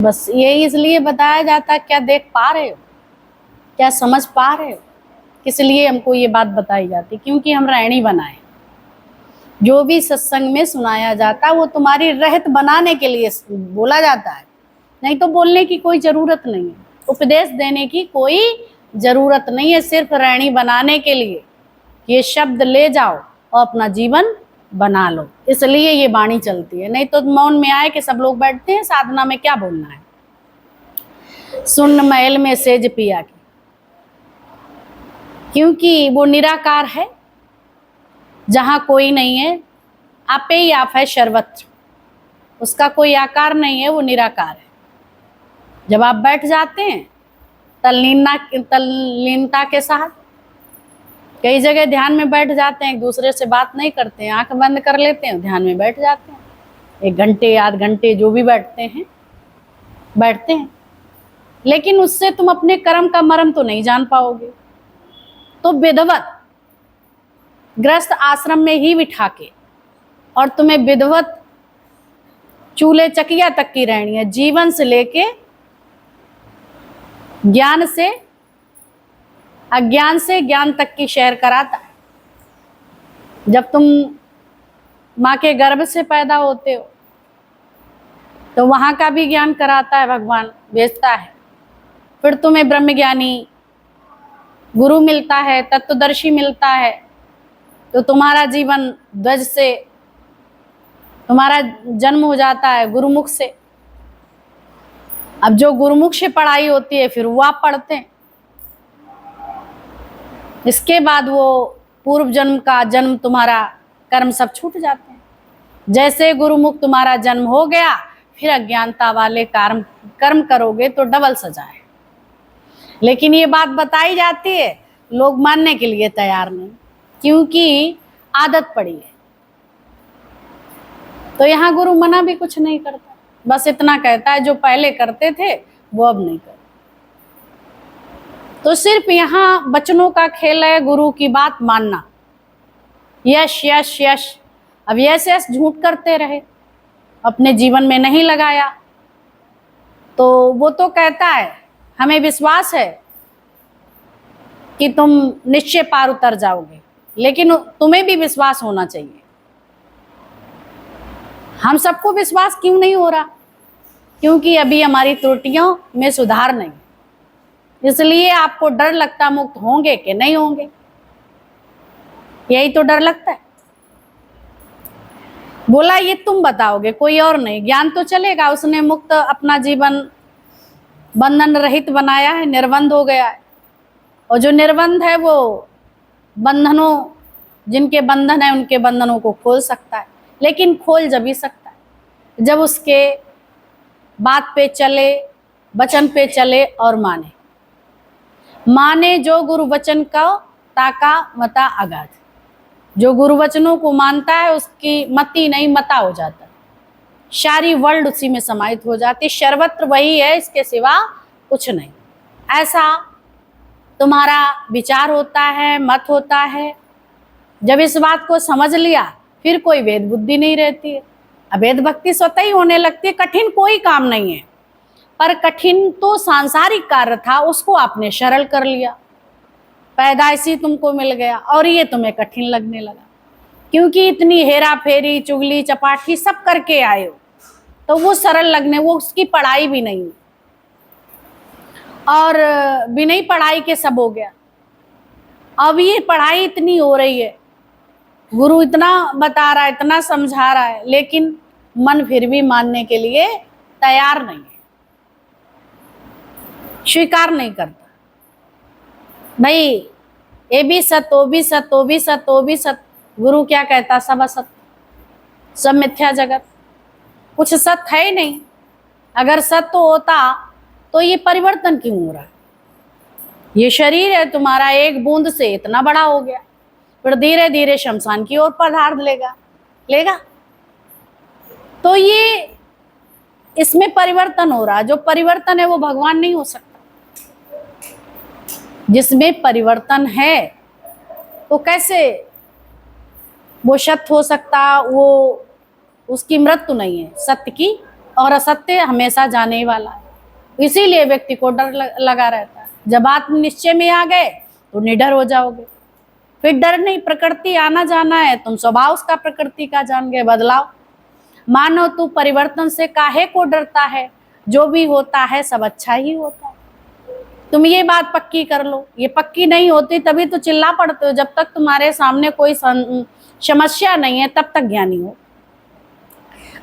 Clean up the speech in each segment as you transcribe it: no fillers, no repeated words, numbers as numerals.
बस यही इसलिए बताया जाता है, क्या देख पा रहे हो, क्या समझ पा रहे हो, किस लिए हमको ये बात बताई जाती, क्योंकि हम रहनी बनाए। जो भी सत्संग में सुनाया जाता है वो तुम्हारी रहत बनाने के लिए बोला जाता है, नहीं तो बोलने की कोई जरूरत नहीं है, उपदेश देने की कोई जरूरत नहीं है, सिर्फ रहनी बनाने के लिए ये शब्द ले जाओ और अपना जीवन बना लो, इसलिए ये वाणी चलती है। नहीं तो मौन में आए कि सब लोग बैठते हैं, साधना में क्या बोलना है। सुन महल में सेज पिया की, क्योंकि वो निराकार है, जहां कोई नहीं है, आपे ही आप है सर्वत्र, उसका कोई आकार नहीं है, वो निराकार है। जब आप बैठ जाते हैं तल्लीनता के साथ, कई जगह ध्यान में बैठ जाते हैं, एक दूसरे से बात नहीं करते हैं, आंख बंद कर लेते हैं, ध्यान में बैठ जाते हैं, 1 घंटे आध घंटे जो भी बैठते हैं, लेकिन उससे तुम अपने कर्म का मर्म तो नहीं जान पाओगे। तो विधवत ग्रस्त आश्रम में ही बिठा के और तुम्हें विधवत चूल्हे चकिया तक की रहनी है, जीवन से लेके ज्ञान से अज्ञान से ज्ञान तक की सैर कराता है। जब तुम माँ के गर्भ से पैदा होते हो तो वहां का भी ज्ञान कराता है, भगवान भेजता है। फिर तुम्हें ब्रह्मज्ञानी गुरु मिलता है, तत्वदर्शी मिलता है, तो तुम्हारा जीवन ध्वज से तुम्हारा जन्म हो जाता है गुरुमुख से। अब जो गुरुमुख से पढ़ाई होती है फिर वो आप पढ़ते हैं, इसके बाद वो पूर्व जन्म का जन्म तुम्हारा कर्म सब छूट जाते हैं। जैसे गुरुमुख तुम्हारा जन्म हो गया, फिर अज्ञानता वाले कर्म करोगे तो डबल सजा है। लेकिन ये बात बताई जाती है, लोग मानने के लिए तैयार नहीं, क्योंकि आदत पड़ी है। तो यहाँ गुरु मना भी कुछ नहीं करता, बस इतना कहता है जो पहले करते थे वो अब नहीं करते। तो सिर्फ यहाँ बचनों का खेल है, गुरु की बात मानना, यश यश यश। अब यश यश झूठ करते रहे, अपने जीवन में नहीं लगाया, तो वो तो कहता है हमें विश्वास है कि तुम निश्चय पार उतर जाओगे, लेकिन तुम्हें भी विश्वास होना चाहिए। हम सबको विश्वास क्यों नहीं हो रहा? क्योंकि अभी हमारी त्रुटियों में सुधार नहीं, इसलिए आपको डर लगता मुक्त होंगे कि नहीं होंगे, यही तो डर लगता है। बोला ये तुम बताओगे, कोई और नहीं। ज्ञान तो चलेगा, उसने मुक्त अपना जीवन बंधन रहित बनाया है, निर्बंध हो गया है। और जो निर्बंध है वो बंधनों, जिनके बंधन है उनके बंधनों को खोल सकता है, लेकिन खोल जब ही सकता है जब उसके बात पे चले, वचन पे चले और माने जो गुरु वचन का ताका मता अगाध। जो गुरु वचनों को मानता है उसकी मति नहीं मता हो जाता, सारी वर्ल्ड उसी में समाहित हो जाती, सर्वत्र वही है, इसके सिवा कुछ नहीं। ऐसा तुम्हारा विचार होता है, मत होता है। जब इस बात को समझ लिया फिर कोई वेद बुद्धि नहीं रहती है, अवेद भक्ति स्वतः ही होने लगती है। कठिन कोई काम नहीं है, पर कठिन तो सांसारिक कार्य था, उसको आपने सरल कर लिया, पैदाइशी तुमको मिल गया और ये तुम्हें कठिन लगने लगा, क्योंकि इतनी हेरा फेरी चुगली चपाटी सब करके आए हो, तो वो सरल लगने, वो उसकी पढ़ाई भी नहीं, और बिना ही पढ़ाई के सब हो गया। अब ये पढ़ाई इतनी हो रही है, गुरु इतना बता रहा है, इतना समझा रहा है, लेकिन मन फिर भी मानने के लिए तैयार नहीं है, स्वीकार नहीं करता। भाई ये भी सत, वो भी सत, वो भी सत, वो भी सत। गुरु क्या कहता? सब असत, सब मिथ्या जगत, कुछ सत है ही नहीं। अगर सत्य होता तो ये परिवर्तन क्यों हो रहा है? ये शरीर है तुम्हारा, एक बूंद से इतना बड़ा हो गया, फिर धीरे धीरे शमशान की ओर पधार लेगा। तो ये इसमें परिवर्तन हो रहा, जो परिवर्तन है वो भगवान नहीं हो सकता। जिसमें परिवर्तन है तो कैसे वो सत्य हो सकता? वो उसकी मृत्यु नहीं है, सत्य की और असत्य हमेशा जाने ही वाला है। इसीलिए व्यक्ति को डर लगा रहता है। जब आत्मनिश्चय में आ गए तो निडर हो जाओगे। फिर डर नहीं, प्रकृति आना जाना है, तुम स्वभाव उसका प्रकृति का जान गए। बदलाव मानो तू परिवर्तन से काहे को डरता है, जो भी होता है सब अच्छा ही होता है। तुम ये बात पक्की कर लो। ये पक्की नहीं होती तभी तो चिल्ला पड़ते हो। जब तक तुम्हारे सामने कोई समस्या नहीं है तब तक ज्ञानी हो।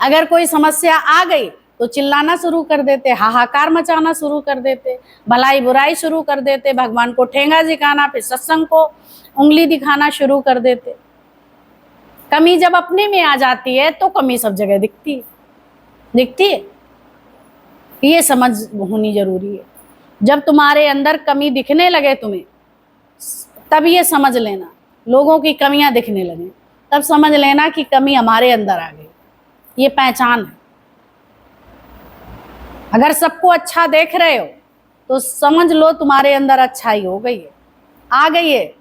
अगर कोई समस्या आ गई तो चिल्लाना शुरू कर देते, हाहाकार मचाना शुरू कर देते, भलाई बुराई शुरू कर देते, भगवान को ठेंगा दिखाना, फिर सत्संग को उंगली दिखाना शुरू कर देते। कमी जब अपने में आ जाती है तो कमी सब जगह दिखती है। ये समझ होनी जरूरी है। जब तुम्हारे अंदर कमी दिखने लगे तुम्हें, तब ये समझ लेना, लोगों की कमियां दिखने लगे तब समझ लेना कि कमी हमारे अंदर आ गई। ये पहचान है। अगर सबको अच्छा देख रहे हो तो समझ लो तुम्हारे अंदर अच्छाई हो गई है, आ गई है।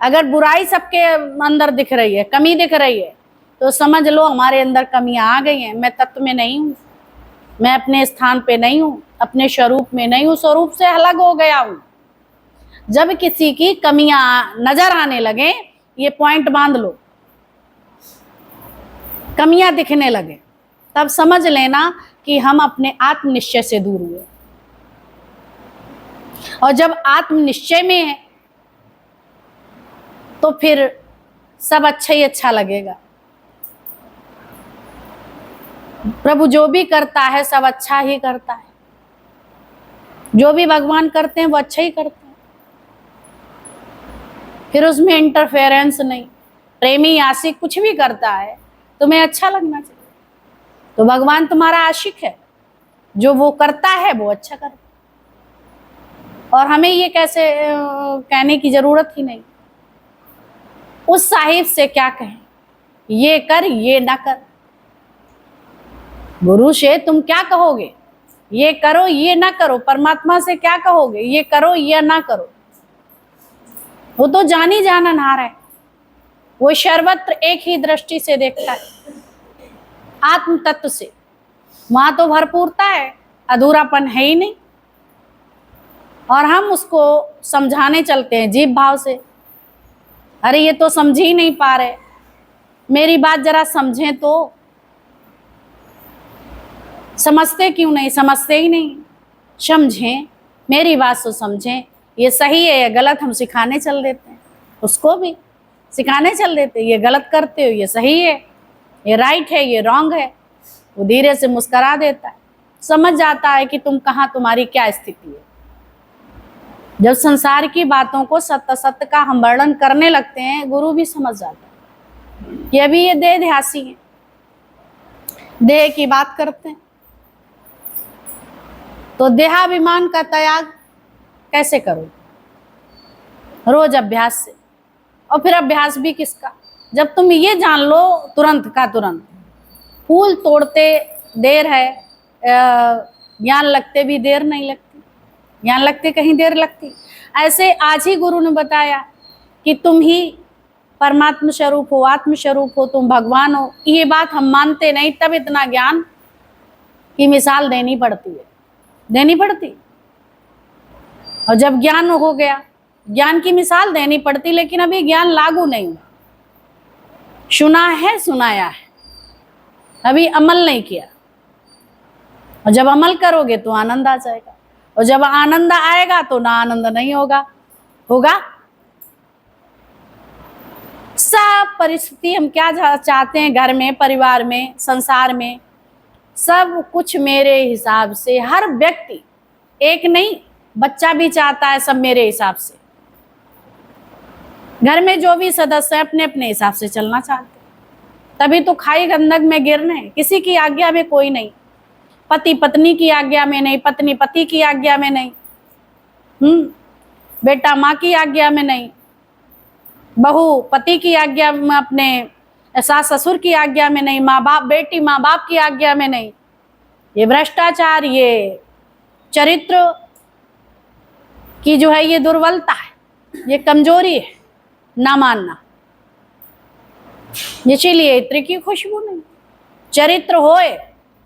अगर बुराई सबके अंदर दिख रही है, कमी दिख रही है, तो समझ लो हमारे अंदर कमियां आ गई हैं। मैं तत्व में नहीं हूं, मैं अपने स्थान पे नहीं हूं, अपने स्वरूप में नहीं हूं, स्वरूप से अलग हो गया हूं। जब किसी की कमियां नजर आने लगे, ये पॉइंट बांध लो, कमियां दिखने लगे, तब समझ लेना कि हम अपने आत्मनिश्चय से दूर हुए। और जब आत्मनिश्चय में है तो फिर सब अच्छा ही अच्छा लगेगा। प्रभु जो भी करता है सब अच्छा ही करता है। जो भी भगवान करते हैं वो अच्छा ही करते हैं। फिर उसमें इंटरफेरेंस नहीं। प्रेमी आशिक कुछ भी करता है तुम्हें अच्छा लगना चाहिए। तो भगवान तुम्हारा आशिक है, जो वो करता है वो अच्छा करता है। और हमें ये कैसे कहने की जरूरत ही नहीं। उस साहिब से क्या कहें, ये कर ये ना कर। गुरु से तुम क्या कहोगे, ये करो ये ना करो। परमात्मा से क्या कहोगे, ये करो ये ना करो। वो तो जानी जाननहार है। वो सर्वत्र एक ही दृष्टि से देखता है, आत्म तत्व से। वहां तो भरपूरता है, अधूरापन है ही नहीं। और हम उसको समझाने चलते हैं जीव भाव से। अरे ये तो समझ ही नहीं पा रहे, मेरी बात जरा समझें तो। समझते क्यों नहीं, समझते ही नहीं। समझें, मेरी बात तो समझें, ये सही है या गलत हम सिखाने चल देते हैं। उसको भी सिखाने चल देते, ये गलत करते हो, ये सही है, ये राइट है, ये रॉन्ग है। वो धीरे से मुस्करा देता है, समझ जाता है कि तुम कहाँ, तुम्हारी क्या स्थिति है। जब संसार की बातों को सत्य सत्य का हम वर्णन करने लगते हैं, गुरु भी समझ जाता है कि अभी ये देहध्यासी है, देह की बात करते हैं। तो देहाभिमान का त्याग कैसे करो? रोज अभ्यास से। और फिर अभ्यास भी किसका, जब तुम ये जान लो तुरंत का तुरंत। फूल तोड़ते देर है, ज्ञान लगते भी देर नहीं लगती, ज्ञान लगते कहीं देर लगती। ऐसे आज ही गुरु ने बताया कि तुम ही परमात्मा स्वरूप हो, आत्म स्वरूप हो, तुम भगवान हो। ये बात हम मानते नहीं, तब इतना ज्ञान की मिसाल देनी पड़ती है, देनी पड़ती। और जब ज्ञान हो गया, ज्ञान की मिसाल देनी पड़ती, लेकिन अभी ज्ञान लागू नहीं हुआ। सुना है, सुनाया है, अभी अमल नहीं किया। और जब अमल करोगे तो आनंद आ जाएगा, और जब आनंद आएगा तो ना आनंद नहीं होगा। सब परिस्थिति हम क्या चाहते हैं, घर में, परिवार में, संसार में, सब कुछ मेरे हिसाब से। हर व्यक्ति, एक नहीं, बच्चा भी चाहता है सब मेरे हिसाब से। घर में जो भी सदस्य है अपने अपने हिसाब से चलना चाहते हैं, तभी तो खाई गंदक में गिरने। किसी की आज्ञा में कोई नहीं, पति पत्नी की आज्ञा में नहीं, पत्नी पति की आज्ञा में नहीं, बेटा माँ की आज्ञा में नहीं, बहू पति की आज्ञा में, अपने सास ससुर की आज्ञा में नहीं, माँ बाप, बेटी माँ बाप की आज्ञा में नहीं। ये भ्रष्टाचार, ये चरित्र की जो है ये दुर्बलता है, ये कमजोरी है, ना मानना। इसीलिए इत्र की खुशबू नहीं। चरित्र होए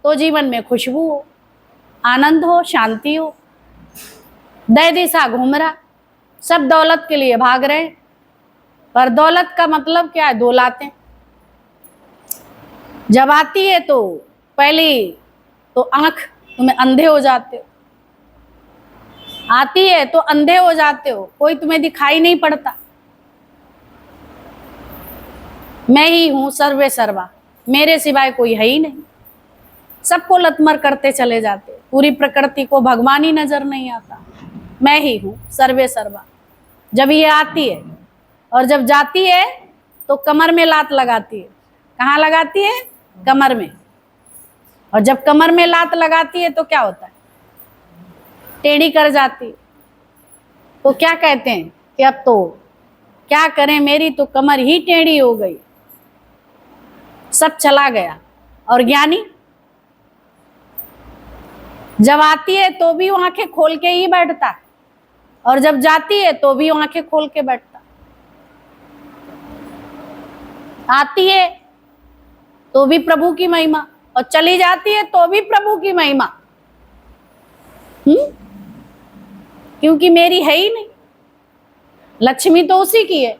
तो जीवन में खुशबू हो, आनंद हो, शांति हो। दह दिशा घूम रहा, सब दौलत के लिए भाग रहे हैं, पर दौलत का मतलब क्या है? 2 लातें। जब आती है तो पहली तो आंख, तुम्हें अंधे हो जाते हो। आती है तो अंधे हो जाते हो, कोई तुम्हें दिखाई नहीं पड़ता। मैं ही हूं सर्वे सर्वा, मेरे सिवाय कोई है ही नहीं। सबको लतमर करते चले जाते, पूरी प्रकृति को भगवान ही नजर नहीं आता। मैं ही हूं सर्वे सर्वा। जब ये आती है और जब जाती है तो कमर में लात लगाती है। कहाँ लगाती है? कमर में। और जब कमर में लात लगाती है तो क्या होता है? टेढ़ी कर जाती है। तो क्या कहते हैं कि अब तो क्या करें, मेरी तो कमर ही टेढ़ी हो गई, सब चला गया। और ज्ञानी जब आती है तो भी वो आंखें खोल के ही बैठता है, और जब जाती है तो भी वो आंखें खोल के बैठता। आती है तो भी प्रभु की महिमा, और चली जाती है तो भी प्रभु की महिमा। क्योंकि मेरी है ही नहीं, लक्ष्मी तो उसी की है।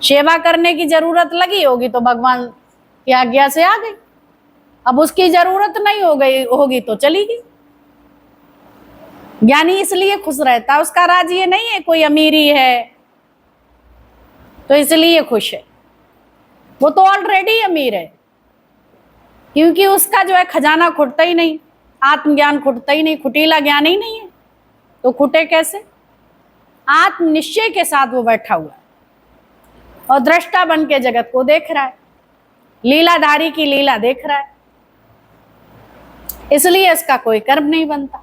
सेवा करने की जरूरत लगी होगी तो भगवान की आज्ञा से आ गई, अब उसकी जरूरत नहीं हो गई होगी तो चली गई। ज्ञानी इसलिए खुश रहता है, उसका राज ये नहीं है कोई अमीरी है तो इसलिए खुश है, वो तो ऑलरेडी अमीर है। क्योंकि उसका जो है खजाना खुटता ही नहीं, आत्मज्ञान खुटता ही नहीं, खुटीला ज्ञान ही नहीं है, तो खुटे कैसे? आत्म निश्चय के साथ वो बैठा हुआ है और दृष्टा बन के जगत को देख रहा है, लीलाधारी की लीला देख रहा है, इसलिए इसका कोई कर्म नहीं बनता।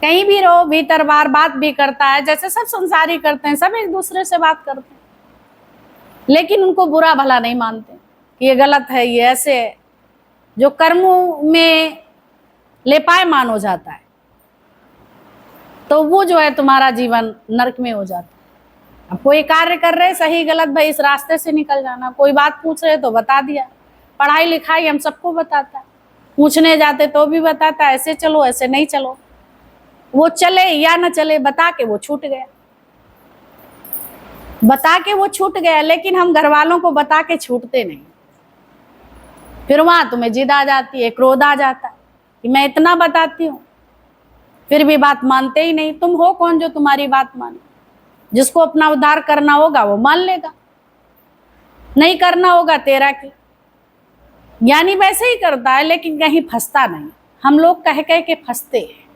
कहीं भी रहो, भीतर बार बात भी करता है, जैसे सब संसारी करते हैं, सब एक दूसरे से बात करते हैं, लेकिन उनको बुरा भला नहीं मानते कि ये गलत है, ये ऐसे है। जो कर्मों में लेपायमान हो जाता है तो वो जो है तुम्हारा जीवन नरक में हो जाता है। अब कोई कार्य कर रहे सही गलत, भाई इस रास्ते से निकल जाना, कोई बात पूछ रहे तो बता दिया, पढ़ाई लिखाई हम सबको बताता है, पूछने जाते तो भी बताता है, ऐसे चलो ऐसे नहीं चलो। वो चले या न चले, बता के वो छूट गया, बता के वो छूट गया। लेकिन हम घर वालों को बता के छूटते नहीं, फिर वहां तुम्हें जिद आ जाती है, क्रोध आ जाता है कि मैं इतना बताती हूँ फिर भी बात मानते ही नहीं। तुम हो कौन जो तुम्हारी बात माने? जिसको अपना उद्धार करना होगा वो मान लेगा, नहीं करना होगा तेरा की। ज्ञानी वैसे ही करता है लेकिन कहीं फंसता नहीं। हम लोग कह कह के फंसते हैं,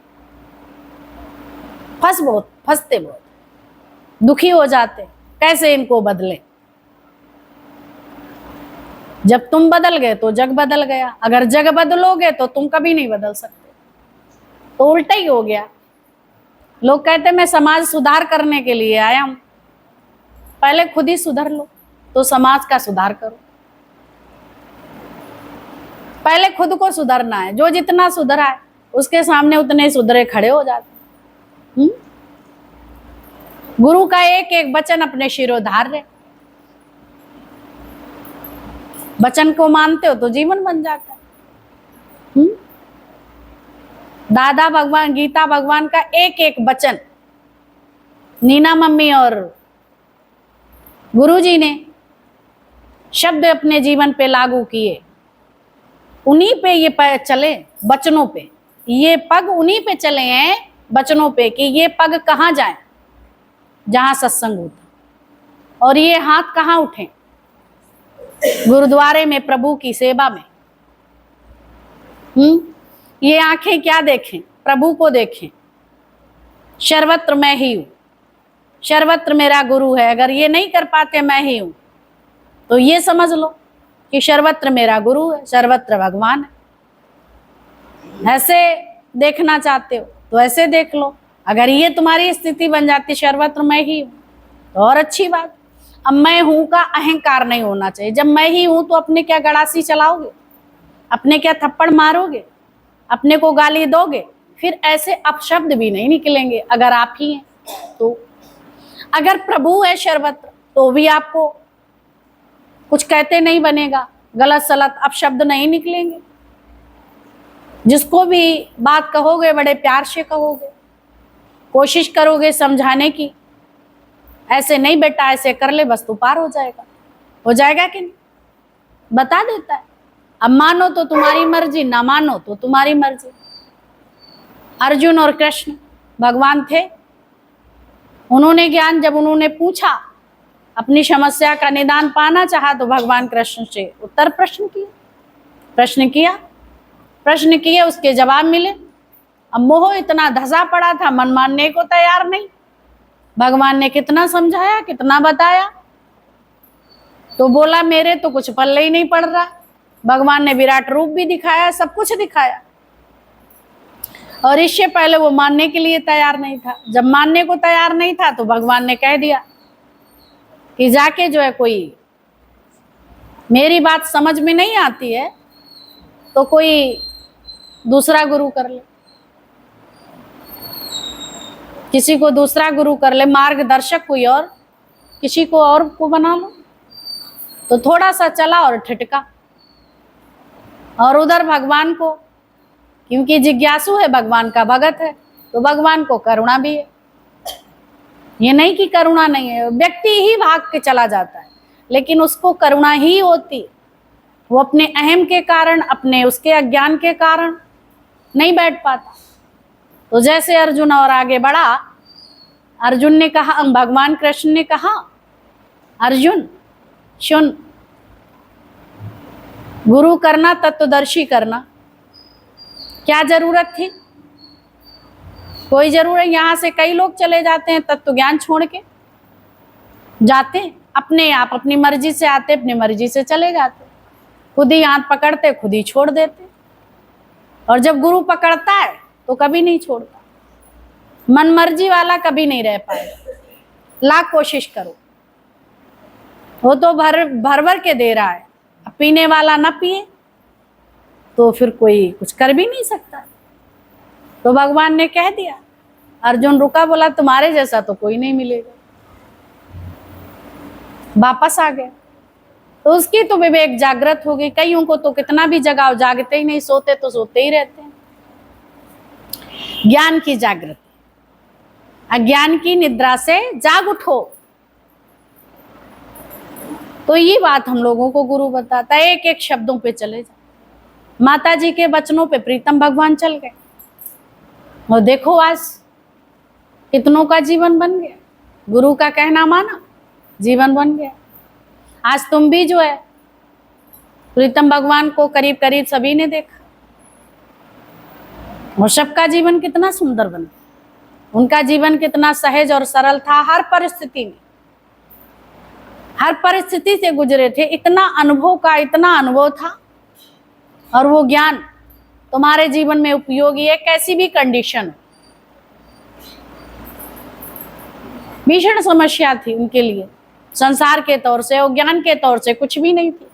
फंसते बहुत, दुखी हो जाते, कैसे इनको बदले। जब तुम बदल गए तो जग बदल गया, अगर जग बदलोगे तो तुम कभी नहीं बदल सकते, तो उल्टा ही हो गया। लोग कहते मैं समाज सुधार करने के लिए आया हूं, पहले खुद ही सुधर लो तो समाज का सुधार करो। पहले खुद को सुधरना है, जो जितना सुधरा है उसके सामने उतने सुधरे खड़े हो जाते। गुरु का एक एक वचन अपने शिरोधार्य, वचन को मानते हो तो जीवन बन जाता है। दादा भगवान, गीता भगवान का एक एक वचन नीना मम्मी और गुरुजी ने शब्द अपने जीवन पे लागू किए, उन्हीं पे ये चले, वचनों पे ये पग उन्हीं पे चले हैं, वचनों पे, कि ये पग कहाँ जाए? जहां सत्संग होता। और ये हाथ कहाँ उठे? गुरुद्वारे में, प्रभु की सेवा में। ये आंखें क्या देखें? प्रभु को देखें। सर्वत्र मैं ही हूं, सर्वत्र मेरा गुरु है। अगर ये नहीं कर पाते मैं ही हूं तो ये समझ लो कि सर्वत्र मेरा गुरु है, सर्वत्र भगवान है। ऐसे देखना चाहते हो तो ऐसे देख लो। अगर ये तुम्हारी स्थिति बन जाती सर्वत्र मैं ही हूं तो और अच्छी बात। अब मैं हूं का अहंकार नहीं होना चाहिए। जब मैं ही हूं तो अपने क्या गड़ासी चलाओगे? अपने क्या थप्पड़ मारोगे? अपने को गाली दोगे? फिर ऐसे अपशब्द भी नहीं निकलेंगे अगर आप ही हैं तो। अगर प्रभु है सर्वत्र तो भी आपको कुछ कहते नहीं बनेगा, गलत सलत अपशब्द नहीं निकलेंगे। जिसको भी बात कहोगे बड़े प्यार से कहोगे, कोशिश करोगे समझाने की, ऐसे नहीं बेटा ऐसे कर ले बस तू पार हो जाएगा। हो जाएगा कि नहीं? बता देता है। अब मानो तो तुम्हारी मर्जी, ना मानो तो तुम्हारी मर्जी। अर्जुन और कृष्ण भगवान थे। उन्होंने ज्ञान जब उन्होंने पूछा, अपनी समस्या का निदान पाना चाहा, तो भगवान कृष्ण से उत्तर प्रश्न किए, उसके जवाब मिले। अब मोह इतना धसा पड़ा था, मन मानने को तैयार नहीं। भगवान ने कितना समझाया, कितना बताया, तो बोला मेरे तो कुछ पल्ले ही नहीं पड़ रहा। भगवान ने विराट रूप भी दिखाया, सब कुछ दिखाया, और इससे पहले वो मानने के लिए तैयार नहीं था। जब मानने को तैयार नहीं था तो भगवान ने कह दिया कि जाके जो है कोई मेरी बात समझ में नहीं आती है तो कोई दूसरा गुरु कर ले, किसी को दूसरा गुरु कर ले, मार्गदर्शक कोई और, किसी को और को बना लो। तो थोड़ा सा चला और ठिठका। और उधर भगवान को, क्योंकि जिज्ञासु है, भगवान का भगत है, तो भगवान को करुणा भी है। ये नहीं कि करुणा नहीं है, व्यक्ति ही भाग के चला जाता है, लेकिन उसको करुणा ही होती। वो अपने अहम के कारण, अपने उसके अज्ञान के कारण नहीं बैठ पाता। तो जैसे अर्जुन और आगे बढ़ा, अर्जुन ने कहा, भगवान कृष्ण ने कहा, अर्जुन सुन, गुरु करना, तत्वदर्शी करना, क्या जरूरत थी? कोई जरूरत? यहाँ से कई लोग चले जाते हैं तत्व ज्ञान छोड़ के, जाते अपने आप, अपनी मर्जी से आते, अपनी मर्जी से चले जाते, खुद ही हाथ पकड़ते, खुद ही छोड़ देते। और जब गुरु पकड़ता है तो कभी नहीं छोड़ता। मन मर्जी वाला कभी नहीं रह पाएगा, लाख कोशिश करो। वो तो भर के दे रहा है, पीने वाला ना पिए तो फिर कोई कुछ कर भी नहीं सकता। तो भगवान ने कह दिया, अर्जुन रुका, बोला तुम्हारे जैसा तो कोई नहीं मिलेगा। वापस आ गया। तो उसकी तो विवेक जागृत हो गई। कईयों को तो कितना भी जगाओ जागते ही नहीं, सोते तो सोते ही रहते हैं। ज्ञान की जागृति, अज्ञान की निद्रा से जाग उठो। तो ये बात हम लोगों को गुरु बताता है। एक एक शब्दों पे चले जाओ। माता जी के वचनों पे प्रीतम भगवान चल गए, और देखो आज कितनों का जीवन बन गया। गुरु का कहना माना, जीवन बन गया। आज तुम भी जो है प्रीतम भगवान को करीब करीब सभी ने देखा, और सबका जीवन कितना सुंदर बन गया। उनका जीवन कितना सहज और सरल था। हर परिस्थिति में, हर परिस्थिति से गुजरे थे। इतना अनुभव था, और वो ज्ञान तुम्हारे जीवन में उपयोगी है। कैसी भी कंडीशन, भीषण समस्या थी उनके लिए, संसार के तौर से और ज्ञान के तौर से कुछ भी नहीं थी।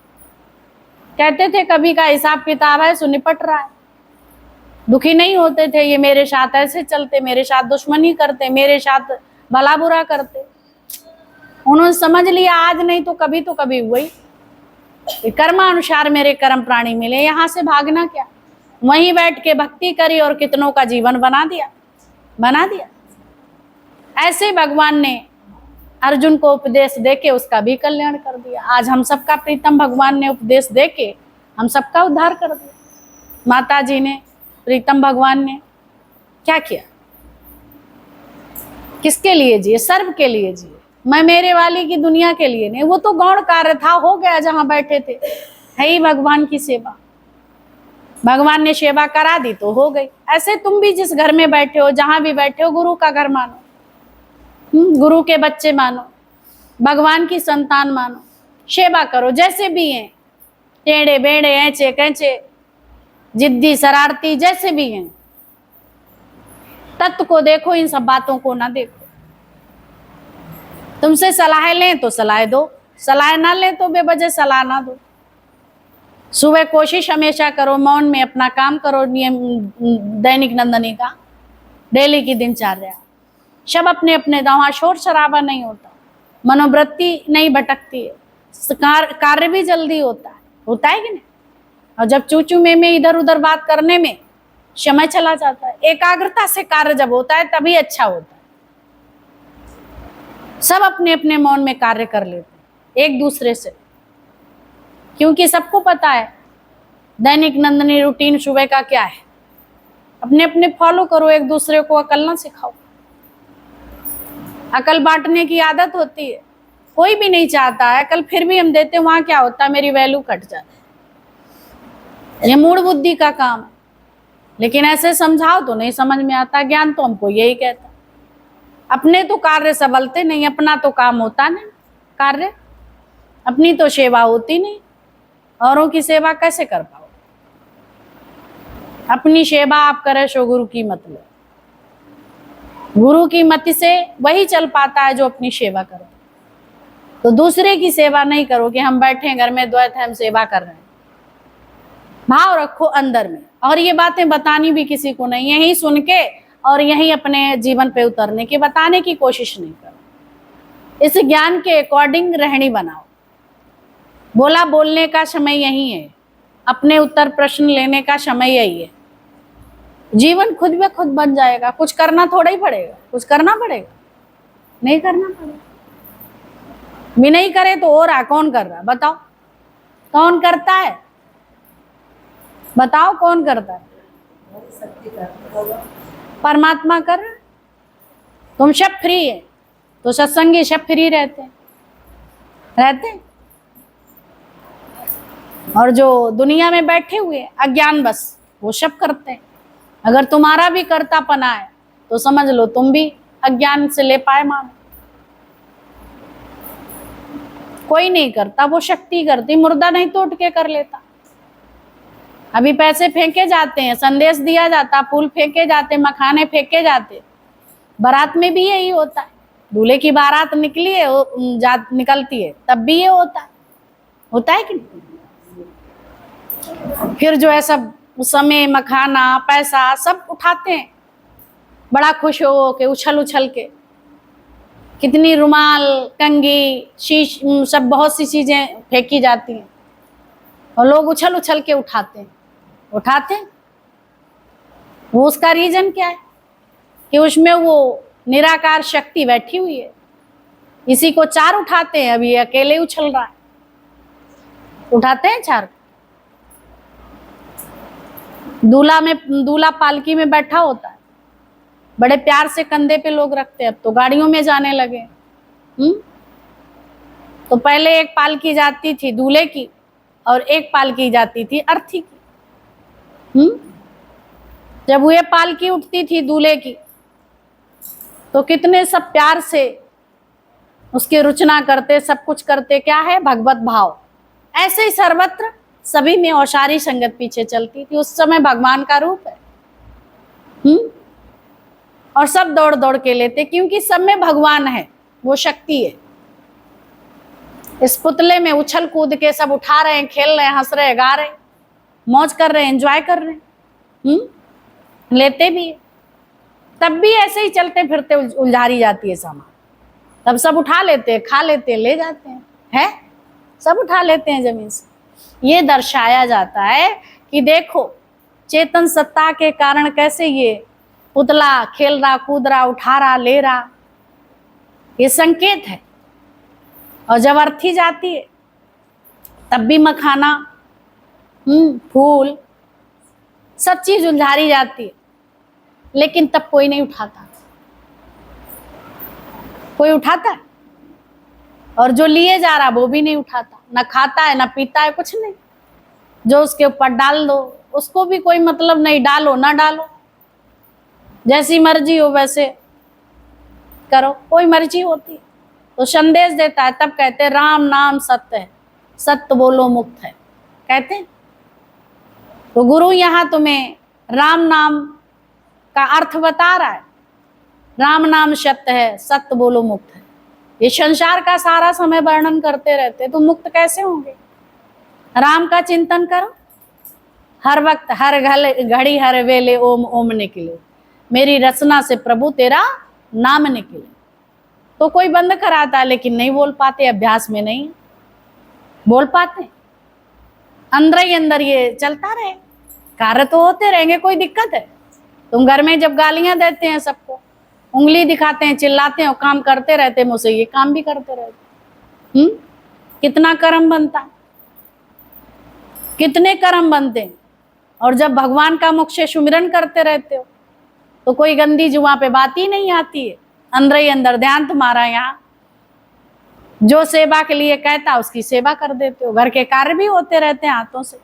कहते थे कभी का हिसाब किताब है सो निपट रहा है। दुखी नहीं होते थे, ये मेरे साथ ऐसे चलते, मेरे साथ दुश्मनी करते, मेरे साथ भला बुरा करते। उन्होंने समझ लिया आज नहीं तो कभी हुई, कर्मानुसार मेरे कर्म प्राणी मिले, यहाँ से भागना क्या। वहीं बैठ के भक्ति करी और कितनों का जीवन बना दिया। ऐसे भगवान ने अर्जुन को उपदेश देके उसका भी कल्याण कर दिया। आज हम सबका प्रीतम भगवान ने उपदेश देके हम सबका उद्धार कर दिया। माता जी ने, प्रीतम भगवान ने क्या किया? किसके लिए जिए? सर्व के लिए जिए। मैं मेरे वाली की दुनिया के लिए नहीं। वो तो गौण कार्य था, हो गया जहां बैठे थे। है ही भगवान की सेवा, भगवान ने सेवा करा दी तो हो गई। ऐसे तुम भी जिस घर में बैठे हो, जहां भी बैठे हो, गुरु का घर मानो, गुरु के बच्चे मानो, भगवान की संतान मानो, सेवा करो। जैसे भी हैं, टेढ़े बेड़े, ऐचे कैचे, जिद्दी शरारती, जैसे भी हैं, तत्व को देखो, इन सब बातों को ना देखो। तुमसे सलाह लें तो सलाह दो, सलाह ना लें तो बेवजह सलाह ना दो। सुबह कोशिश हमेशा करो, मौन में अपना काम करो। नियम दैनिक नंदनी का डेली की दिनचर्या, सब अपने अपने वहां शोर शराबा नहीं होता, मनोवृत्ति नहीं भटकती है, कार्य भी जल्दी होता है, होता है कि नहीं? और जब चूचू में इधर उधर बात करने में समय चला जाता है। एकाग्रता से कार्य जब होता है तभी अच्छा होता है। सब अपने अपने मौन में कार्य कर लेते हैं एक दूसरे से, क्योंकि सबको पता है दैनिक नंदनी रूटीन सुबह का क्या है। अपने अपने फॉलो करो, एक दूसरे को अकल ना सिखाओ। अकल बांटने की आदत होती है, कोई भी नहीं चाहता है अकल, फिर भी हम देते, वहां क्या होता है, मेरी वैल्यू घट जाती है। ये मूड बुद्धि का काम है। लेकिन ऐसे समझाओ तो नहीं समझ में आता। ज्ञान तो हमको यही कहता, अपने तो कार्य सबलते नहीं, अपना तो काम होता नहीं कार्य, अपनी तो सेवा होती नहीं, औरों की सेवा कैसे कर पाओ? अपनी सेवा आप करें सो गुरु की मत लो। गुरु की मति से वही चल पाता है जो अपनी सेवा करे। तो दूसरे की सेवा नहीं करो कि हम बैठे घर में द्वैत है, हम सेवा कर रहे हैं। भाव रखो अंदर में, और ये बातें बतानी भी किसी को नहीं, यही सुन के और यही अपने जीवन पे उतरने की, बताने की कोशिश नहीं करो। इस ज्ञान के अकॉर्डिंग रहनी बनाओ। बोला बोलने का समय यही है, अपने उत्तर प्रश्न लेने का समय यही है। जीवन खुद ब खुद बन जाएगा। कुछ करना थोड़ा ही पड़ेगा, कुछ करना पड़ेगा, नहीं करना पड़ेगा। भी नहीं करे तो हो रहा, कौन कर रहा? बताओ कौन करता है? बताओ कौन करता है? परमात्मा कर रहा है। तुम सब फ्री है तो सत्संगी सब फ्री रहते हैं। और जो दुनिया में बैठे हुए अज्ञान बस वो सब करते हैं। अगर तुम्हारा भी कर्तापना है तो समझ लो तुम भी अज्ञान से ले पाए मान। कोई नहीं करता, वो शक्ति करती। मुर्दा नहीं तो उठ के कर लेता। अभी पैसे फेंके जाते हैं, संदेश दिया जाता, फूल फेंके जाते, मखाने फेंके जाते। बारात में भी यही होता है। दूल्हे की बारात निकली है, निकलती है, तब भी ये होता है कि नहीं? फिर जो है सब उस समय मखाना पैसा सब उठाते हैं, बड़ा खुश हो के उछल के। कितनी रुमाल, कंघी, शीश, सब बहुत सी चीजें फेंकी जाती हैं और लोग उछल के उठाते हैं। वो उसका रीजन क्या है कि उसमें वो निराकार शक्ति बैठी हुई है। इसी को चार उठाते हैं, अभी अकेले उछल रहा है। उठाते हैं चार। दूल्हा पालकी में बैठा होता है, बड़े प्यार से कंधे पे लोग रखते हैं। अब तो गाड़ियों में जाने लगे। तो पहले एक पालकी जाती थी दूल्हे की और एक पालकी जाती थी अर्थी की। जब वो पालकी उठती थी दूल्हे की तो कितने सब प्यार से उसकी रचना करते, सब कुछ करते। क्या है? भगवत भाव। ऐसे ही सर्वत्र सभी में औशारी संगत पीछे चलती थी। उस समय भगवान का रूप है। और सब दौड़ दौड़ के लेते, क्योंकि सब में भगवान है, वो शक्ति है। इस पुतले में उछल कूद के सब उठा रहे हैं, खेल रहे हैं, हंस रहे हैं, गा रहे हैं, मौज कर रहे हैं, एंजॉय कर रहे हैं। लेते भी है। तब भी ऐसे ही चलते फिरते उलझारी जाती है सामान। तब सब उठा लेते हैं, खा लेते हैं, ले जाते हैं, सब उठा लेते हैं जमीन से। ये दर्शाया जाता है कि देखो चेतन सत्ता के कारण कैसे ये पुतला खेल रहा, कूद रहा, उठा रहा, ले रहा। ये संकेत है। और जब अर्थी जाती है तब भी मखाना, फूल, सब चीज उलझारी जाती है, लेकिन तब कोई नहीं उठाता। कोई उठाता है? और जो लिए जा रहा वो भी नहीं उठाता, ना खाता है ना पीता है, कुछ नहीं। जो उसके ऊपर डाल दो उसको भी कोई मतलब नहीं, डालो ना डालो, जैसी मर्जी हो वैसे करो, कोई मर्जी होती है। तो संदेश देता है, तब कहते हैं राम नाम सत्य है, सत्य बोलो मुक्त है, कहते हैं। तो गुरु यहाँ तुम्हें राम नाम का अर्थ बता रहा है। राम नाम सत्य है, सत्य बोलो मुक्त है। ये संसार का सारा समय वर्णन करते रहते, तो मुक्त कैसे होंगे? राम का चिंतन करो, हर वक्त, हर घड़ी, हर वेले ओम ओम निकले, मेरी रचना से प्रभु तेरा नाम निकले। तो कोई बंद कराता, लेकिन नहीं बोल पाते, अभ्यास में नहीं बोल पाते। अंदर ही अंदर ये चलता रहे, कार्य तो होते रहेंगे, कोई दिक्कत है? तुम घर में जब गालियां देते हैं सबको, उंगली दिखाते हैं, चिल्लाते हैं, काम करते रहते, मुझसे ये काम भी करते रहते, कितना कर्म बनता, कितने कर्म बनते हैं। और जब भगवान का मुख से सुमिरन करते रहते हो तो कोई गंदी जुआ पे बात ही नहीं आती है। अंदर ही अंदर ध्यान तुम्हारा, यहाँ जो सेवा के लिए कहता उसकी सेवा कर देते हो। घर के कार्य भी होते रहते हैं हाथों से,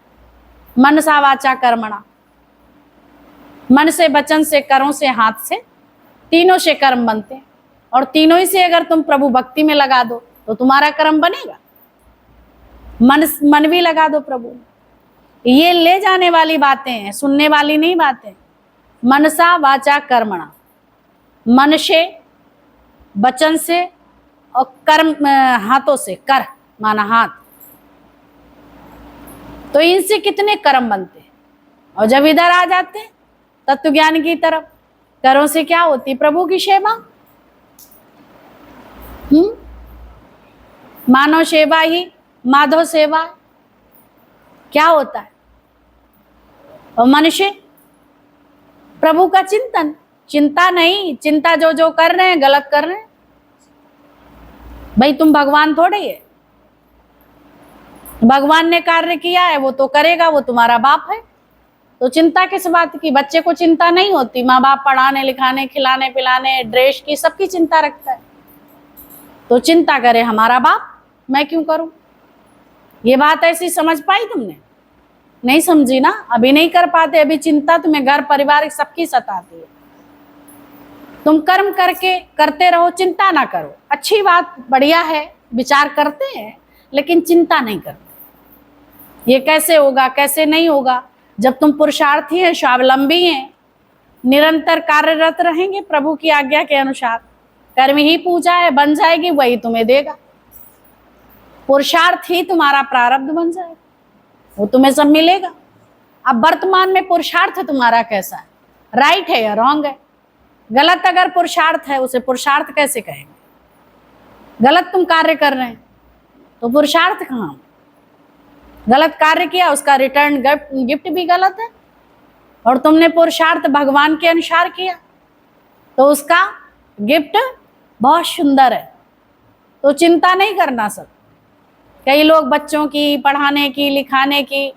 मनसा वाचा कर्मणा, मन से, वचन से, करों से, हाथ से, तीनों से कर्म बनते हैं। और तीनों ही से अगर तुम प्रभु भक्ति में लगा दो तो तुम्हारा कर्म बनेगा। मन भी लगा दो प्रभु में। ये ले जाने वाली बातें हैं, सुनने वाली नहीं बातें। मनसा वाचा कर्मणा, मन से, वचन से और कर्म, हाथों से, कर माना हाथ, तो इनसे कितने कर्म बनते हैं। और जब इधर आ जाते हैं तत्व ज्ञान की तरफ, करों से क्या होती? प्रभु की सेवा, मानव सेवा ही माधव सेवा। क्या होता है? और मनुष्य प्रभु का चिंतन, चिंता नहीं, चिंता जो जो कर रहे हैं गलत कर रहे हैं। भाई तुम भगवान थोड़े है, भगवान ने कार्य किया है वो तो करेगा, वो तुम्हारा बाप है, तो चिंता किस बात की? बच्चे को चिंता नहीं होती, माँ बाप पढ़ाने लिखाने, खिलाने पिलाने, ड्रेस की, सबकी चिंता रखता है। तो चिंता करे हमारा बाप, मैं क्यों करूं? ये बात ऐसी समझ पाई तुमने? नहीं समझी ना, अभी नहीं कर पाते। अभी चिंता तुम्हें घर परिवार सबकी सताती है। तुम कर्म करके करते रहो, चिंता ना करो। अच्छी बात, बढ़िया है, विचार करते हैं लेकिन चिंता नहीं करते। ये कैसे होगा, कैसे नहीं होगा? जब तुम पुरुषार्थी हैं, स्वावलंबी हैं, निरंतर कार्यरत रहेंगे प्रभु की आज्ञा के अनुसार, कर्म ही पूजा है, बन जाएगी, वही तुम्हें देगा। पुरुषार्थ ही तुम्हारा प्रारब्ध बन जाएगा, वो तुम्हें सब मिलेगा। अब वर्तमान में पुरुषार्थ तुम्हारा कैसा है, राइट है या रॉन्ग है? गलत अगर पुरुषार्थ है उसे पुरुषार्थ कैसे कहेंगे? गलत तुम कार्य कर रहे हैं तो पुरुषार्थ कहाँ? गलत कार्य किया, उसका रिटर्न गिफ्ट भी गलत है। और तुमने पुरुषार्थ भगवान के अनुसार किया तो उसका गिफ्ट बहुत सुंदर है। तो चिंता नहीं करना सब। कई लोग बच्चों की, पढ़ाने की, लिखाने की,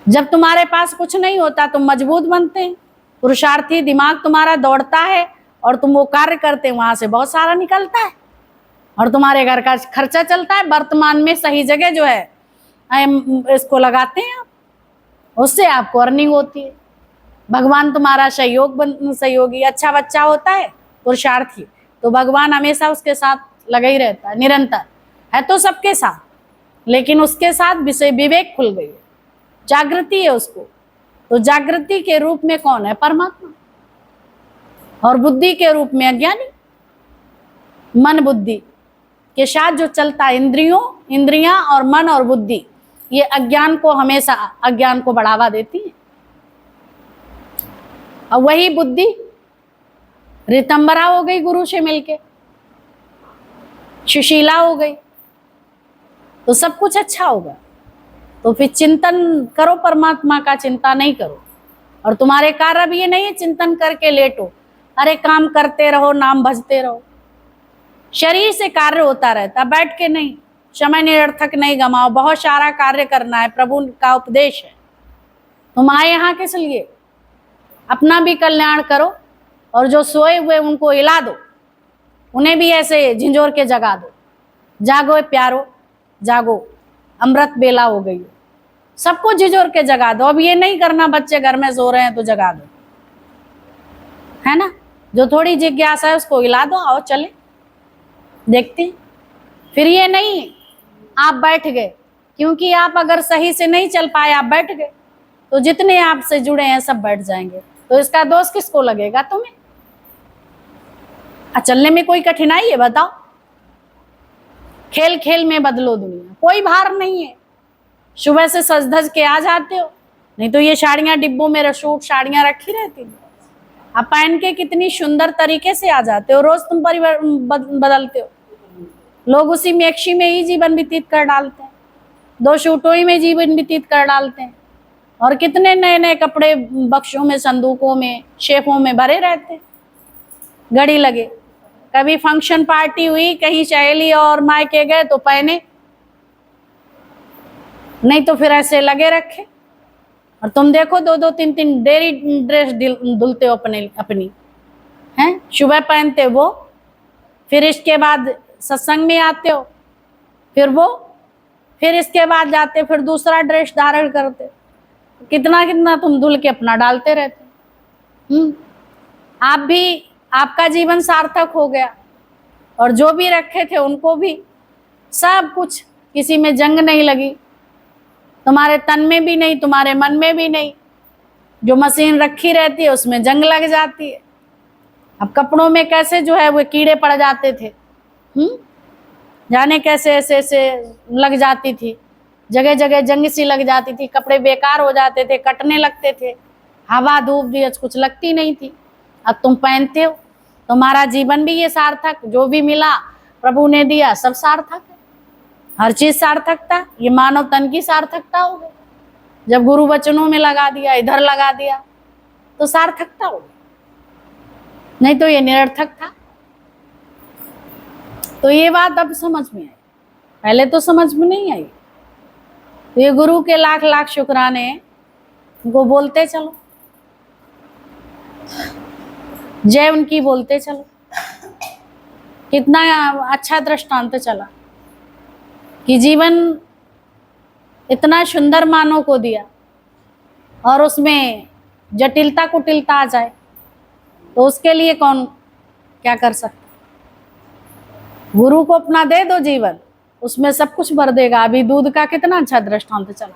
जब तुम्हारे पास कुछ नहीं होता तुम मजबूत बनते हैं, पुरुषार्थी दिमाग तुम्हारा दौड़ता है और तुम वो कार्य करते हैं, वहां से बहुत सारा निकलता है और तुम्हारे घर का खर्चा चलता है। वर्तमान में सही जगह जो है इसको लगाते हैं आप, उससे आपको अर्निंग होती है। भगवान तुम्हारा सहयोगी, अच्छा बच्चा होता है पुरुषार्थी, तो भगवान हमेशा उसके साथ लगा ही रहता है, निरंतर है तो सबके साथ, लेकिन उसके साथ विषय विवेक खुल गई है, जागृति है उसको। तो जागृति के रूप में कौन है? परमात्मा। और बुद्धि के रूप में अज्ञानी। मन बुद्धि के साथ जो चलता है, इंद्रियां और मन और बुद्धि, ये अज्ञान को, हमेशा अज्ञान को बढ़ावा देती है। और वही बुद्धि रितंबरा हो गई, गुरु से मिलके सुशीला हो गई, तो सब कुछ अच्छा होगा। तो फिर चिंतन करो, परमात्मा का चिंता नहीं करो। और तुम्हारे कार्य भी ये नहीं है चिंतन करके लेटो, अरे काम करते रहो, नाम भजते रहो। शरीर से कार्य होता रहता, बैठ के नहीं। समय निरर्थक नहीं गमाओ, बहुत सारा कार्य करना है, प्रभु का उपदेश है। तुम आए यहाँ किस लिए? अपना भी कल्याण करो और जो सोए हुए उनको हिला दो, उन्हें भी ऐसे झिंझोर के जगा दो। जागो प्यारो, जागो, अमृत बेला हो गई, सबको झिझोर के जगा दो। अब ये नहीं करना बच्चे घर में सो रहे हैं तो जगा दो, है ना? जो थोड़ी जिज्ञासा है उसको हिला दो, आओ चले देखते हैं। फिर ये नहीं आप बैठ गए, क्योंकि आप अगर सही से नहीं चल पाए, आप बैठ गए तो जितने आपसे जुड़े हैं सब बैठ जाएंगे, तो इसका दोष किसको लगेगा? तुम्हें। चलने में कोई कठिनाई है बताओ? खेल खेल में बदलो दुनिया, कोई भार नहीं है। सुबह से सज धज के आ जाते हो, नहीं तो ये साड़ियां डिब्बों में, सूट साड़ियां रखी रहती है, आप पहन के कितनी सुंदर तरीके से आ जाते हो। रोज तुम बदलते हो, लोग उसी मेक्षी में ही जीवन व्यतीत कर डालते हैं। 2 सूटों ही में जीवन व्यतीत कर डालते हैं, और कितने नए नए कपड़े बक्सों में, संदूकों में, शेफों में भरे रहते हैं, घड़ी लगे। कभी फंक्शन पार्टी हुई, कहीं सहेली और मायके गए तो पहने, नहीं तो फिर ऐसे लगे रखे। और तुम देखो 2-2 3-3 डेरी ड्रेस धुलते हो अपनी हैं, सुबह पहनते वो, फिर इसके बाद सत्संग में आते हो, फिर वो, फिर इसके बाद जाते फिर दूसरा ड्रेस धारण करते। कितना कितना तुम धुल के अपना डालते रहते। आप भी, आपका जीवन सार्थक हो गया, और जो भी रखे थे उनको भी सब कुछ, किसी में जंग नहीं लगी, तुम्हारे तन में भी नहीं, तुम्हारे मन में भी नहीं। जो मशीन रखी रहती है उसमें जंग लग जाती है। अब कपड़ों में कैसे जो है वो कीड़े पड़ जाते थे, जाने कैसे ऐसे ऐसे लग जाती थी, जगह जगह जंग सी लग जाती थी, कपड़े बेकार हो जाते थे, कटने लगते थे, हवा धूप भी कुछ लगती नहीं थी। अब तुम पहनते हो, तुम्हारा जीवन भी ये सार्थक, जो भी मिला प्रभु ने दिया सब सार्थक है, हर चीज सार्थकता। ये मानव तन की सार्थकता हो गई, जब गुरु वचनों में लगा दिया, इधर लगा दिया तो सार्थकता हो गई, नहीं तो ये निरर्थक था। तो ये बात अब समझ में आई, पहले तो समझ में नहीं आई। तो ये गुरु के लाख लाख शुक्राने, उनको बोलते चलो, जय उनकी बोलते चलो। कितना अच्छा दृष्टांत चला कि जीवन इतना सुंदर मानव को दिया, और उसमें जटिलता कुटिलता आ जाए तो उसके लिए कौन क्या कर सकता। गुरु को अपना दे दो जीवन, उसमें सब कुछ भर देगा। अभी दूध का कितना अच्छा दृष्टांत चला।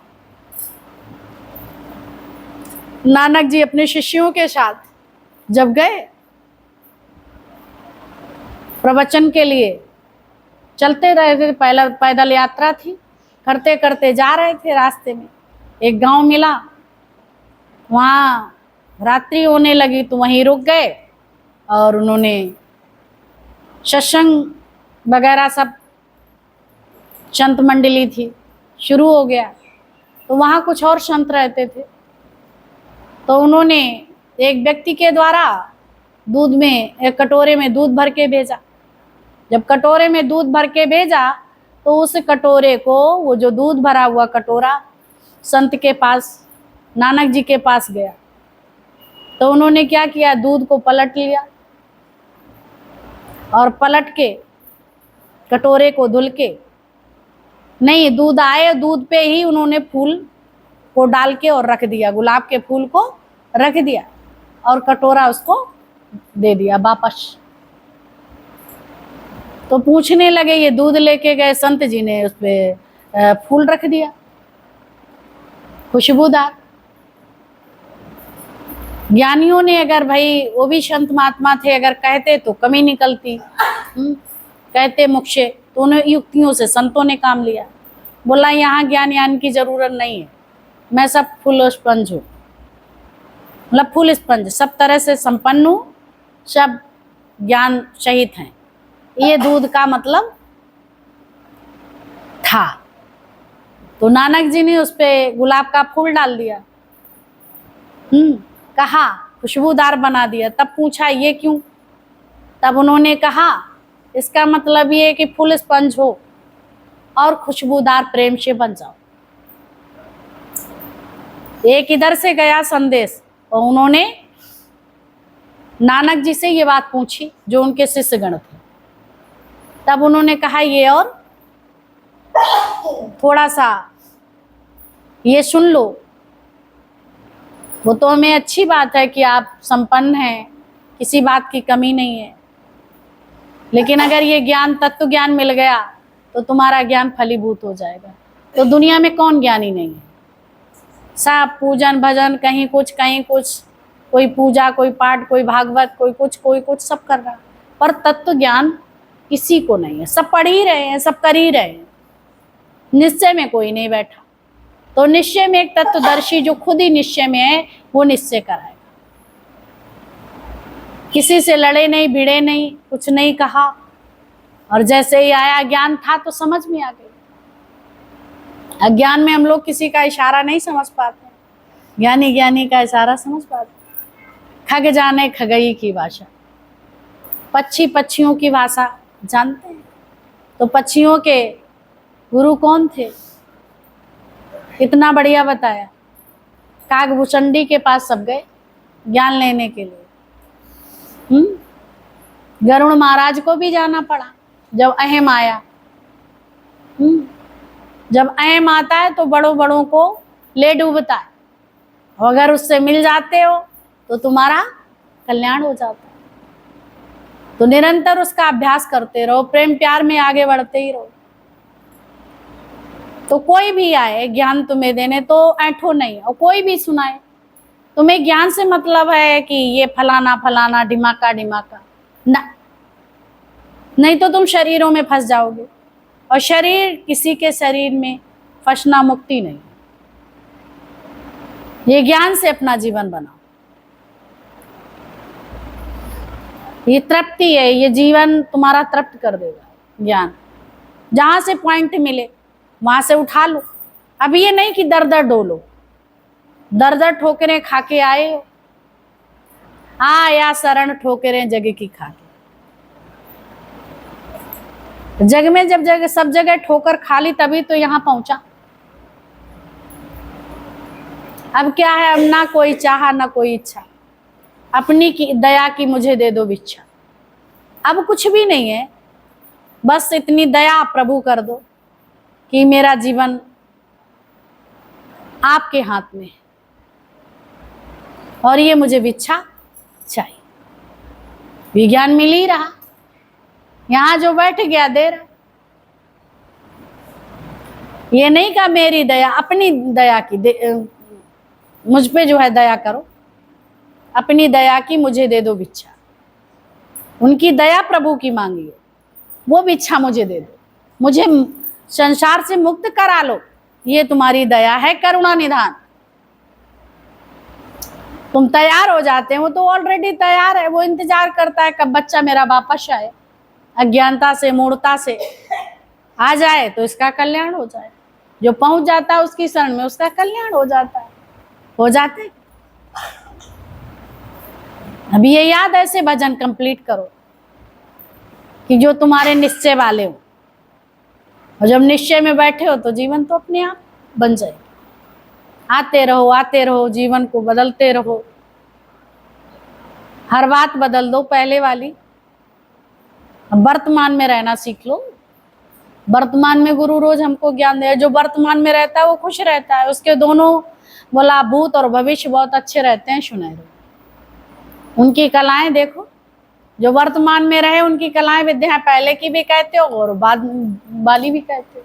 नानक जी अपने शिष्यों के साथ जब गए प्रवचन के लिए, चलते रहे थे, पहला पैदल यात्रा थी, करते करते जा रहे थे, रास्ते में एक गांव मिला, वहाँ रात्रि होने लगी तो वहीं रुक गए, और उन्होंने सत्संग वगैरह सब, संत मंडली थी, शुरू हो गया। तो वहाँ कुछ और संत रहते थे, तो उन्होंने एक व्यक्ति के द्वारा दूध में, एक कटोरे में दूध भर के भेजा। जब कटोरे में दूध भर के भेजा तो उस कटोरे को, वो जो दूध भरा हुआ कटोरा संत के पास, नानक जी के पास गया। तो उन्होंने क्या किया, दूध को पलट लिया, और पलट के कटोरे को धुल के, नहीं दूध आए, दूध पे ही उन्होंने फूल को डाल के और रख दिया, गुलाब के फूल को रख दिया, और कटोरा उसको दे दिया वापस। तो पूछने लगे, ये दूध लेके गए संत जी ने उस पे फूल रख दिया खुशबूदार। ज्ञानियों ने अगर, भाई वो भी संत महात्मा थे, अगर कहते तो कमी निकलती, कहते मुख से, तो उन्हें युक्तियों से संतों ने काम लिया। बोला यहाँ ज्ञान यान की जरूरत नहीं है, मैं सब फुल स्पंज हूँ, मतलब फुल स्पंज, सब तरह से संपन्न हूँ, सब ज्ञान सहित हैं। ये दूध का मतलब था। तो नानक जी ने उस पे गुलाब का फूल डाल दिया, कहा खुशबूदार बना दिया। तब पूछा ये क्यों? तब उन्होंने कहा इसका मतलब ये है कि फुल स्पंज हो और खुशबूदार प्रेम से बन जाओ। एक इधर से गया संदेश, और उन्होंने नानक जी से ये बात पूछी जो उनके शिष्यगण थे। तब उन्होंने कहा ये और थोड़ा सा ये सुन लो। वो तो हमें अच्छी बात है कि आप संपन्न हैं, किसी बात की कमी नहीं है, लेकिन अगर ये ज्ञान, तत्व ज्ञान मिल गया तो तुम्हारा ज्ञान फलीभूत हो जाएगा। तो दुनिया में कौन ज्ञानी नहीं है? सब पूजन भजन, कहीं कुछ कहीं कुछ, कोई पूजा, कोई पाठ, कोई भागवत, कोई कुछ सब कर रहा है, पर तत्व ज्ञान किसी को नहीं है। सब पढ़ ही रहे हैं, सब कर ही रहे हैं, निश्चय में कोई नहीं बैठा। तो निश्चय में एक तत्वदर्शी जो खुद ही निश्चय में है, वो निश्चय कराएगा। किसी से लड़े नहीं, भिड़े नहीं, कुछ नहीं कहा, और जैसे ही आया ज्ञान था तो समझ में आ गई। अज्ञान में हम लोग किसी का इशारा नहीं समझ पाते, ज्ञानी ज्ञानी का इशारा समझ पाते। खग जाने खगई की भाषा, पक्षी पक्षियों की भाषा जानते हैं। तो पक्षियों के गुरु कौन थे? इतना बढ़िया बताया। कागभूषणी के पास सब गए ज्ञान लेने के लिए। गरुड़ महाराज को भी जाना पड़ा जब अहम आया। जब अहम आता है तो बड़ों बड़ों को ले डूबता है, अगर उससे मिल जाते हो तो तुम्हारा कल्याण हो जाता है। तो निरंतर उसका अभ्यास करते रहो, प्रेम प्यार में आगे बढ़ते ही रहो। तो कोई भी आए ज्ञान तुम्हें देने तो ऐठो नहीं, और कोई भी सुनाए। तुम्हें ज्ञान से मतलब है कि ये फलाना फलाना ढिमाका ढिमाका ना, नहीं तो तुम शरीरों में फंस जाओगे, और शरीर किसी के शरीर में फंसना मुक्ति नहीं। ये ज्ञान से अपना जीवन बनाओ, ये तृप्ति है, ये जीवन तुम्हारा तृप्त कर देगा। ज्ञान जहां से पॉइंट मिले वहां से उठा लो। अब ये नहीं कि दर दर डोलो, दर दर ठोकरें खा के आए हो, या शरण ठोकरें जग की खा के। जग में जब जगह सब जगह ठोकर खा ली तभी तो यहां पहुंचा। अब क्या है, अब ना कोई चाहा ना कोई इच्छा, अपनी की दया की मुझे दे दो भिक्षा। अब कुछ भी नहीं है, बस इतनी दया प्रभु कर दो कि मेरा जीवन आपके हाथ में है, और ये मुझे भिक्षा चाहिए। विज्ञान मिल ही रहा, यहां जो बैठ गया दे रहा। ये नहीं कहा मेरी दया, अपनी दया की मुझ पे जो है दया करो, अपनी दया की मुझे दे दो भिक्षा। उनकी दया प्रभु की मांगी, वो भिक्षा मुझे दे दो, मुझे संसार से मुक्त करा लो, ये तुम्हारी दया है, करुणा निधान। तुम तैयार हो जाते हो तो ऑलरेडी तैयार है, वो इंतजार करता है कब बच्चा मेरा वापस आए, अज्ञानता से मूढ़ता से आ जाए तो इसका कल्याण हो जाए। जो पहुंच जाता है उसकी शरण में उसका कल्याण हो जाता है, हो जाते। अभी ये याद ऐसे भजन कंप्लीट करो कि जो तुम्हारे निश्चय वाले हो, और जब निश्चय में बैठे हो तो जीवन तो अपने आप बन जाए। आते रहो, जीवन को बदलते रहो, हर बात बदल दो पहले वाली। वर्तमान में रहना सीख लो। वर्तमान में गुरु रोज हमको ज्ञान दे। जो वर्तमान में रहता है वो खुश रहता है, उसके दोनों बोला भूत और भविष्य बहुत अच्छे रहते हैं, सुनहरे। उनकी कलाएं देखो, जो वर्तमान में रहे उनकी कलाएं विद्या पहले की भी कहते हो और बाद वाली भी कहते हो।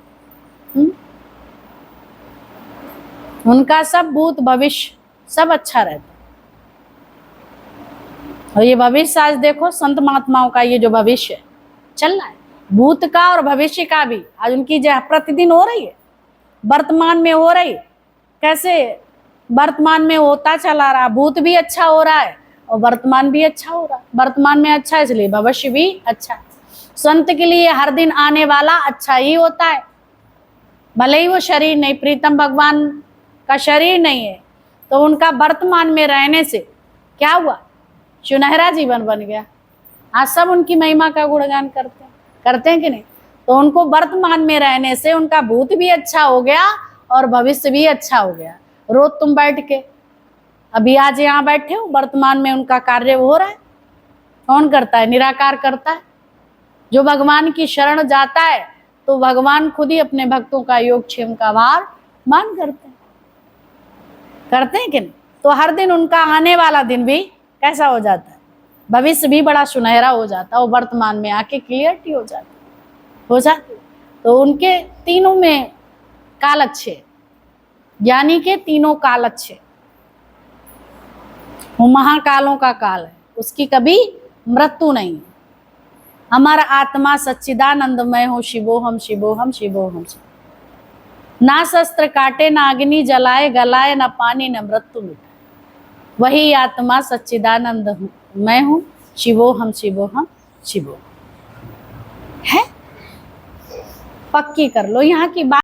उनका सब भूत भविष्य सब अच्छा रहता है। और ये भविष्य आज देखो संत महात्माओं का, ये जो भविष्य चल रहा है, भूत का और भविष्य का भी आज उनकी जय प्रतिदिन हो रही है, वर्तमान में हो रही। कैसे वर्तमान में होता चला रहा, भूत भी अच्छा हो रहा है और वर्तमान भी अच्छा हो रहा है। वर्तमान में अच्छा है इसलिए भविष्य भी अच्छा है। संत के लिए हर दिन आने वाला अच्छा ही होता है, भले ही वो शरीर नहीं, प्रीतम भगवान का शरीर नहीं है, तो उनका वर्तमान में रहने से क्या हुआ, सुनहरा जीवन बन गया। आज सब उनकी महिमा का गुणगान करते हैं कि नहीं? तो उनको वर्तमान में रहने से उनका भूत भी अच्छा हो गया और भविष्य भी अच्छा हो गया। रोज तुम बैठ के, अभी आज यहाँ बैठे हो, वर्तमान में उनका कार्य हो रहा है। कौन करता है? निराकार करता है। जो भगवान की शरण जाता है तो भगवान खुद ही अपने भक्तों का योगक्षेम का भार मान करते हैं कि नहीं? तो हर दिन उनका आने वाला दिन भी कैसा हो जाता है, भविष्य भी बड़ा सुनहरा हो जाता है, और वर्तमान में आके क्लियरिटी हो जाती। तो उनके तीनों में काल अच्छे, ज्ञानी के तीनों काल अच्छे। वो महाकालों का काल है, उसकी कभी मृत्यु नहीं है। हमारा आत्मा सच्चिदानंदमय हो, शिवोहम शिवोहम शिवोहम। ना शस्त्र काटे, ना अग्नि जलाए, गलाए ना पानी, न मृत्यु मिटाए। वही आत्मा सच्चिदानंद मैं हूँ, शिवोहम शिवोहम शिवोहम है। पक्की कर लो यहाँ की बात।